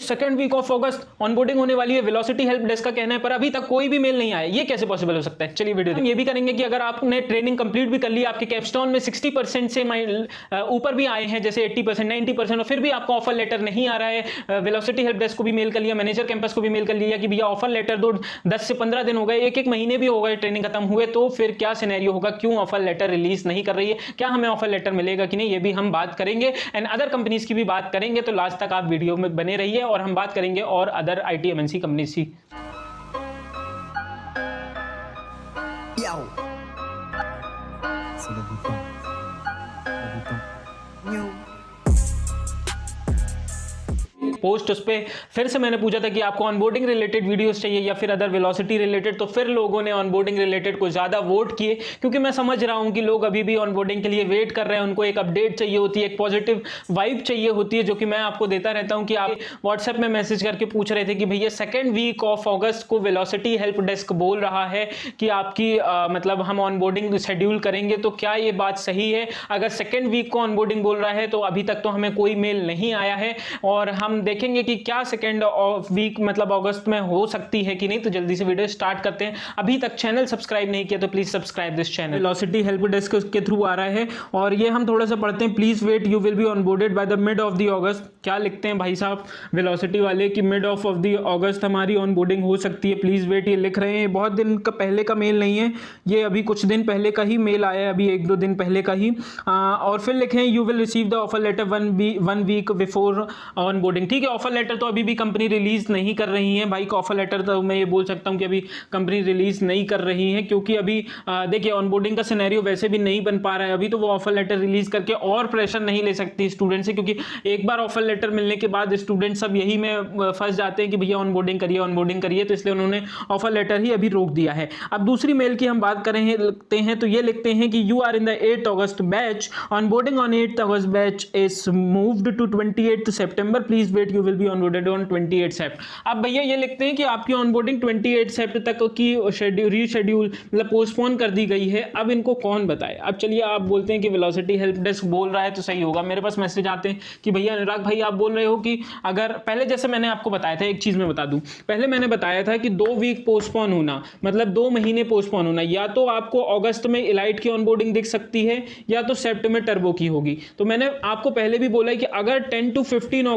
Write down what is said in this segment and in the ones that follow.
Second week of August onboarding होने वाली है, वेलोसिटी हेल्प डेस्क का कहना है, पर अभी तक कोई भी मेल नहीं आया। ये कैसे पॉसिबल हो सकता है? चलिए वीडियो हम ये भी करेंगे कि अगर आपने ट्रेनिंग कंप्लीट भी कर ली, आपके कैपस्टोन में 60% से ऊपर भी आए हैं, जैसे 80% 90%, और फिर भी आपको ऑफर लेटर नहीं आ रहा है, वेलोसिटी हेल्प डेस्क को भी मेल कर लिया, मैनेजर कैंपस को भी मेल कर लिया कि भैया ऑफर लेटर दो, 10 से 15 दिन हो गए, एक महीने भी हो गए ट्रेनिंग खत्म हुए, तो फिर क्या सिनेरियो होगा? क्यों ऑफर लेटर रिलीज नहीं कर रही है? क्या हमें ऑफर लेटर मिलेगा कि नहीं? ये भी हम बात करेंगे एंड अदर कंपनीज की भी बात करेंगे, तो लास्ट तक आप वीडियो में बने रहिए और हम बात करेंगे और अदर आईटी एमएनसी कंपनीज की। पोस्ट उस पर फिर से मैंने पूछा था कि आपको ऑनबोर्डिंग रिलेटेड वीडियोस चाहिए या फिर अदर वेलोसिटी रिलेटेड, तो फिर लोगों ने ऑनबोर्डिंग रिलेटेड को ज़्यादा वोट किए, क्योंकि मैं समझ रहा हूं कि लोग अभी भी ऑनबोर्डिंग के लिए वेट कर रहे हैं, उनको एक अपडेट चाहिए होती है, एक पॉजिटिव वाइब चाहिए होती है, जो कि मैं आपको देता रहता हूं कि आप व्हाट्सएप में मैसेज करके पूछ रहे थे कि भैया सेकेंड वीक ऑफ अगस्त को वेलोसिटी हेल्प डेस्क बोल रहा है कि आपकी मतलब हम ऑनबोर्डिंग शेड्यूल करेंगे, तो क्या ये बात सही है? अगर सेकेंड वीक को ऑनबोर्डिंग बोल रहा है तो अभी तक तो हमें कोई मेल नहीं आया है, और हम देखेंगे कि क्या सेकेंड वीक मतलब अगस्त में हो सकती है कि नहीं। तो जल्दी से वीडियो स्टार्ट करते हैं। अभी तक चैनल सब्सक्राइब नहीं किया तो please subscribe this channel. Velocity help desk के थ्रू आ रहा है और ये हम थोड़ा सा पढ़ते हैं। Please wait, you will be onboarded by the mid of the August. क्या लिखते हैं भाई साहब वेलोसिटी वाले कि मिड ऑफ द अगस्त हमारी ऑनबोर्डिंग हो सकती है, प्लीज वेट। ये लिख रहे हैं, बहुत दिन का पहले का मेल नहीं है, ये अभी कुछ दिन पहले का ही मेल आया है, अभी 1-2 दिन पहले का ही। और फिर लिखे you will receive the offer letter 1 week before onboarding. ठीक है, ऑफर लेटर तो अभी भी कंपनी रिलीज नहीं कर रही है भाई। का ऑफर लेटर तो मैं ये बोल सकता हूं कि अभी कंपनी रिलीज नहीं कर रही है, क्योंकि अभी देखिए ऑनबोर्डिंग का सिनेरियो वैसे भी नहीं बन पा रहा है। अभी तो वो ऑफर लेटर रिलीज करके और प्रेशर नहीं ले सकती स्टूडेंट से, क्योंकि एक बार ऑफर लेटर मिलने के बाद स्टूडेंट सब यही में फंस जाते हैं कि भैया ऑनबोर्डिंग करिए, तो इसलिए उन्होंने ऑफर लेटर ही अभी रोक दिया है। अब दूसरी मेल की हम बात लिखते हैं, तो ये लिखते हैं कि you are in the 8 August batch, onboarding on 8 August batch is moved to 28 September, please wait, you will be onboarded on 28 Sept. अब भैया ये लिखते हैं कि आपकी ऑनबोर्डिंग 28 सेप्ट तक की रीशेड्यूल मतलब पोस्टपोन कर दी गई है। अब इनको कौन बताए? अब चलिए आप बोलते हैं कि वेलोसिटी हेल्प डेस्क बोल रहा है तो सही होगा। मेरे पास मैसेज आते हैं कि भैया अनुराग भाई आप बोल रहे हो कि अगर पहले जैसे मैंने आपको बताया था, एक चीज मैं बता दूं, पहले मैंने बताया था कि 2 वीक पोस्टपोन होना मतलब 2 महीने पोस्टपोन होना, या तो आपको अगस्त में इलाइट की ऑनबोर्डिंग दिख सकती है या तो सेप्ट में टर्बो की होगी। तो मैंने आपको पहले भी बोला है कि अगर 10 to 15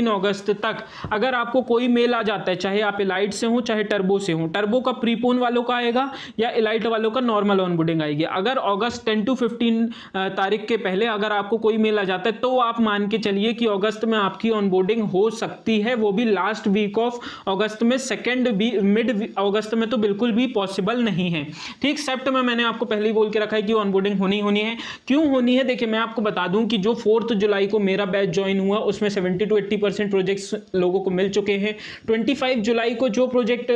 अगस्त तक अगर आपको कोई मेल आ जाता है, चाहे आप इलाइट से हो चाहे टर्बो से हो, टर्बो का प्रीपोन वालों का आएगा या इलाइट वालों का नॉर्मल ऑनबोर्डिंग आएगी। अगर अगस्त 10 to 15 तारीख के पहले अगर आपको कोई मेल आ जाता है तो आप मान के चलिए कि अगस्त में आपकी ऑनबोर्डिंग हो सकती है, वो भी लास्ट वीक ऑफ अगस्त में। सेकेंड मिड अगस्त में तो बिल्कुल भी पॉसिबल नहीं है। ठीक, सेप्ट में मैंने आपको पहले ही बोल के रखा है कि ऑनबोर्डिंग होनी है। क्यों होनी है? देखिए मैं आपको बता दूं कि जो 4 जुलाई को मेरा बैच ज्वाइन हुआ उसमें 70 to 80% प्रोजेक्ट्स लोगों को मिल चुके हैं। 25 जुलाई को जो प्रोजेक्ट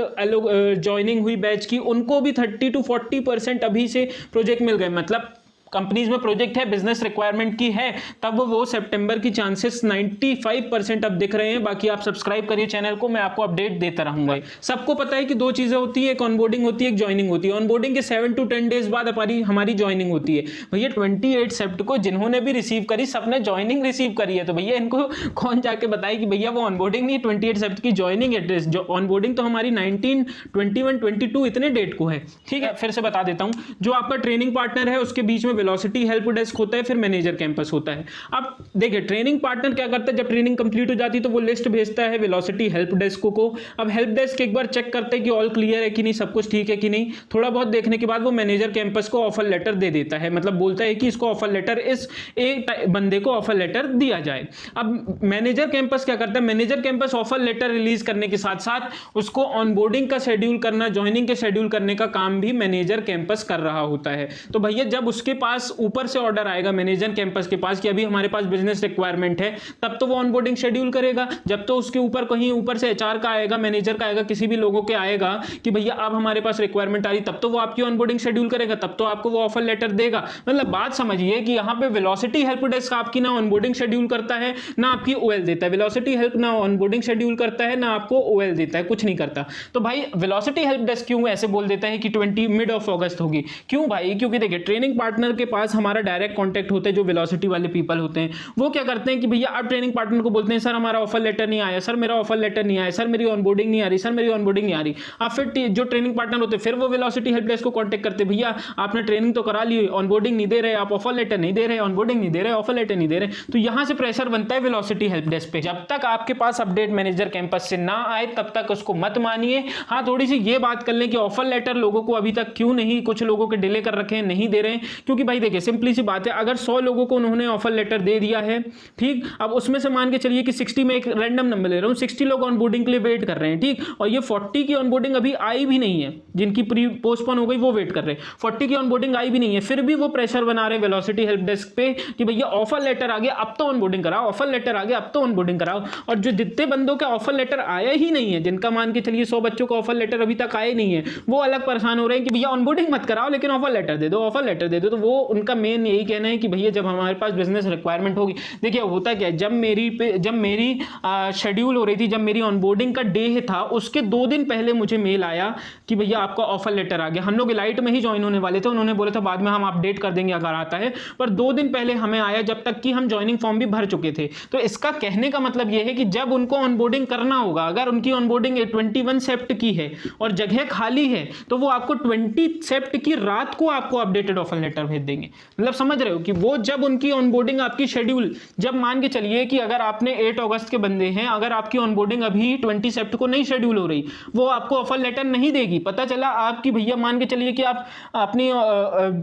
ज्वाइनिंग हुई बैच की, उनको भी 30 to 40% अभी से प्रोजेक्ट मिल गए। मतलब कंपनीज में प्रोजेक्ट है, बिजनेस रिक्वायरमेंट की है, तब वो सितंबर की चांसेस 95% अब दिख रहे हैं। बाकी आप सब्सक्राइब करिए चैनल को, मैं आपको अपडेट देता रहूंगा। सबको पता है कि 2 चीजें होती है, एक ऑनबोर्डिंग होती है, एक ज्वाइनिंग होती है। ऑनबोर्डिंग के 7 to 10 डेज बाद हमारी ज्वाइनिंग होती है। भैया 28 सेप्ट को जिन्होंने भी रिसीव करी सबने ज्वाइनिंग रिसीव करी है, तो भैया इनको कौन जाके बताए कि भैया वो ऑनबोर्डिंग नहीं, 28 सेप्ट की ज्वाइनिंग एड्रेस। जो ऑनबोर्डिंग तो हमारी 19, 21, 22 इतने डेट को है। ठीक है, फिर से बता देता हूं, जो आपका ट्रेनिंग पार्टनर है उसके बीच में वेलोसिटी हेल्प डेस्क होता है, फिर मैनेजर कैंपस होता है। अब देखिए ट्रेनिंग पार्टनर क्या करता है, जब ट्रेनिंग कंप्लीट हो जाती है तो वो लिस्ट भेजता है वेलोसिटी हेल्प डेस्क को। अब हेल्प डेस्क एक बार चेक करते हैं कि ऑल क्लियर है कि नहीं, सब कुछ ठीक है कि नहीं। थोड़ा बहुत देखने के बाद वो मैनेजर कैंपस को ऑफर लेटर दे देता है, मतलब बोलता है कि इसको ऑफर लेटर, इस एक बंदे को ऑफर लेटर दिया जाए। अब मैनेजर कैंपस क्या करता है, manager campus offer letter release करने के साथ साथ उसको ऑनबोर्डिंग का शेड्यूल करना, ज्वाइनिंग के शेड्यूल करने का काम भी मैनेजर कैंपस कर रहा होता है। तो भैया जब उसके पास ऊपर से ऑर्डर आएगा मैनेजर कैंपस के पास कि अभी हमारे पास बिजनेस रिक्वायरमेंट है, तब तो वो ऑनबोर्डिंग शेड्यूल करेगा। जब तो उसके ऊपर कहीं ऊपर से एचआर का आएगा, मैनेजर का आएगा, किसी भी लोगों के आएगा कि भैया अब हमारे पास रिक्वायरमेंट आ रही, तब तो वो आपकी ऑनबोर्डिंग शेड्यूल करेगा, तब तो आपको वो ऑफर लेटर देगा। मतलब बात समझिए कि यहाँ पे वेलोसिटी हेल्प डेस्क आपकी ना ऑनबोर्डिंग शेड्यूल करता है ना आपकी ओएल देता है। वेलोसिटी हेल्प ना ऑनबोर्डिंग शेड्यूल करता है ना आपको ओएल देता है, कुछ नहीं करता। तो भाई वेलोसिटी हेल्प डेस्क क्यों ऐसे बोल देता है कि 20 मिड ऑफ अगस्त होगी? क्यों भाई? क्योंकि देखिए ट्रेनिंग पार्टनर के पास हमारा डायरेक्ट कॉन्टैक्ट होता है, जो वेलोसिटी वाले पीपल होते हैं वो क्या करते हैं कि भैया आप ट्रेनिंग पार्टनर को बोलते हैं सर हमारा ऑफर लेटर नहीं आया, सर मेरा ऑफर लेटर नहीं आया, सर मेरी ऑनबोर्डिंग नहीं आ रही, सर मेरी ऑनबोर्डिंग नहीं आ रही। आप फिर जो ट्रेनिंग पार्टनर होते हैं फिर वो वेलोसिटी हेल्प डेस्क को कॉन्टैक्ट करते हैं, भैया आपने ट्रेनिंग तो करा ली, ऑनबोर्डिंग नहीं दे रहे, आप ऑफर लेटर नहीं दे रहे, ऑनबोर्डिंग नहीं दे रहे, ऑफर लेटर नहीं दे रहे। तो यहां से प्रेशर बनता है वेलोसिटी हेल्प डेस्क पे। जब तक आपके पास अपडेट मैनेजर कैंपस से ना आए तब तक उसको मत मानिए। हाँ, थोड़ी सी ये बात कर लें कि ऑफर लेटर लोगों को अभी तक क्यों नहीं, कुछ लोगों के डिले कर रखे हैं, नहीं दे रहे हैं, क्योंकि भाई देखिए सिंपली सी बात है, अगर 100 लोगों को उन्होंने ऑफर लेटर दे दिया है, ठीक, अब उसमें से मान के चलिए कि 60 में एक रैंडम नंबर ले रहा हूं, 60 लोग ऑनबोर्डिंग के लिए वेट कर रहे हैं, ठीक, और ये 40 की ऑनबोर्डिंग अभी आई भी नहीं है, जिनकी प्री पोस्टपोन हो गई वो वेट कर रहे हैं, 40 की ऑनबोर्डिंग आई भी नहीं है, फिर भी वो प्रेशर बना रहे वेलोसिटी हेल्प डेस्क पे कि भैया ऑफर लेटर आ गया अब तो ऑनबोर्डिंग कराओ, ऑफर लेटर आ गया अब तो ऑनबोर्डिंग कराओ। और जो जितने बंदों का ऑफर लेटर आया ही नहीं है, जिनका मान के चलिए 100 बच्चों का ऑफर लेटर अभी तक आया नहीं है, वो अलग परेशान हो रहे हैं कि भैया ऑनबोर्डिंग मत कराओ लेकिन ऑफर लेटर दे दो, ऑफर लेटर दे दो। तो वो उनका मेन यही कहना है कि भैया जब हमारे पास बिजनेस रिक्वायरमेंट होगी, देखिए होता क्या है, जब मेरी शेड्यूल हो रही थी, जब मेरी ऑनबोर्डिंग का डे था, उसके 2 दिन पहले मुझे मेल आया कि भैया आपका ऑफर लेटर आ गया। हम लोग इलाइट में ही ज्वाइन होने वाले थे, उन्होंने बोला था बाद में हम अपडेट कर देंगे अगर आता है, पर 2 दिन पहले हमें आया, जब तक कि हम ज्वाइनिंग फॉर्म भी भर चुके थे। तो इसका कहने का मतलब यह है कि जब उनको ऑनबोर्डिंग करना होगा, अगर उनकी ऑनबोर्डिंग 21 सेप्ट की है और जगह खाली है, तो वो आपको 20 सेप्ट की रात को आपको अपडेटेड ऑफर लेटर भेज देंगे। मतलब समझ रहे हो कि वो जब उनकी ऑनबोर्डिंग आपकी शेड्यूल, जब मान के चलिए कि अगर आपने 8 अगस्त के बंदे हैं, अगर आपकी ऑनबोर्डिंग अभी 20 सेप्ट को नहीं शेड्यूल हो रही, वो आपको ऑफर लेटर नहीं देगी। पता चला आपकी भैया मान के चलिए कि आप अपनी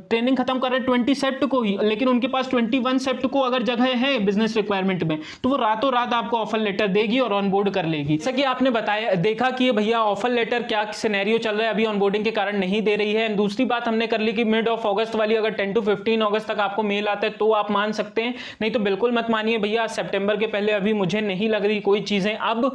ट्रेनिंग खत्म कर रहे हैं 20 सेप्ट को ही, लेकिन उनके पास 21 सेप्ट को अगर जगह है बिजनेस रिक्वायरमेंट में, तो वो रातों रात आपको ऑफर लेटर देगी और ऑनबोर्ड कर लेगी। जैसा कि आपने बताया, देखा कि भैया ऑफर लेटर क्या सिनेरियो चल रहा है, अभी ऑनबोर्डिंग के कारण नहीं दे रही है। दूसरी बात हमने कर ली कि मिड ऑफ अगस्त वाली अगर 10 to 15 अगस्त तक आपको मेल आता है तो आप मान सकते हैं, नहीं तो बिल्कुल मत मानिए भैया। सितंबर के पहले अभी मुझे नहीं लग रही कोई चीजें। अब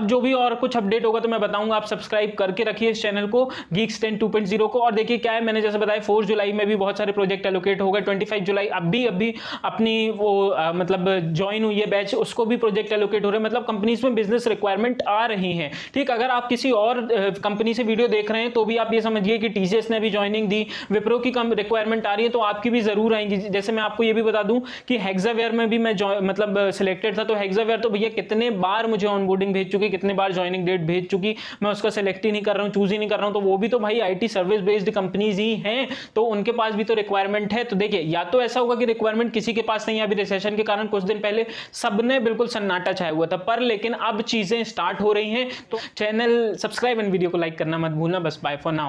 जो भी और कुछ अपडेट होगा तो मैं बताऊंगा। आप सब्सक्राइब करके रखिए इस चैनल को, Geeks 10 2.0 को। और देखिए क्या है, मैंने जैसे बताया 4 जुलाई में भी बहुत सारे प्रोजेक्ट एलोकेट हो गए, 25 जुलाई अभी अपनी वो मतलब ज्वाइन हुई है बैच, उसको भी प्रोजेक्ट एलोकेट हो रहे हैं। मतलब कंपनीज में बिजनेस रिक्वायरमेंट आ रही है, ठीक। अगर आप किसी और कंपनी से वीडियो देख रहे हैं तो भी आप ये समझिए कि TCS ने भी ज्वाइनिंग दी, विप्रो की कम रिक्वायरमेंट आ रही है, तो आपकी भी जरूर आएंगी। जैसे मैं आपको ये भी बता दूं कि हेक्सावेयर में भी मैं मतलब सिलेक्टेड था, तो हेक्सावेयर तो भैया कितने बार मुझे ऑनबोर्डिंग भेज चुकी, कितने बार ज्वाइनिंग डेट भेज चुकी, मैं उसका सेलेक्ट ही नहीं कर रहा हूं, चूज ही नहीं कर रहा हूं। तो वो भी तो भाई IT सर्विस बेस्ड कंपनीज ही हैं, तो उनके पास भी तो रिक्वायरमेंट है। तो देखिए या तो ऐसा होगा कि रिक्वायरमेंट किसी के पास नहीं है, अभी रिसेशन के कारण कुछ दिन पहले सबने बिल्कुल सन्नाटा छाया हुआ था, पर लेकिन अब चीजें स्टार्ट हो रही हैं। तो चैनल सब्सक्राइब एंड वीडियो को लाइक करना मत भूलना। बस बाय फॉर नाउ।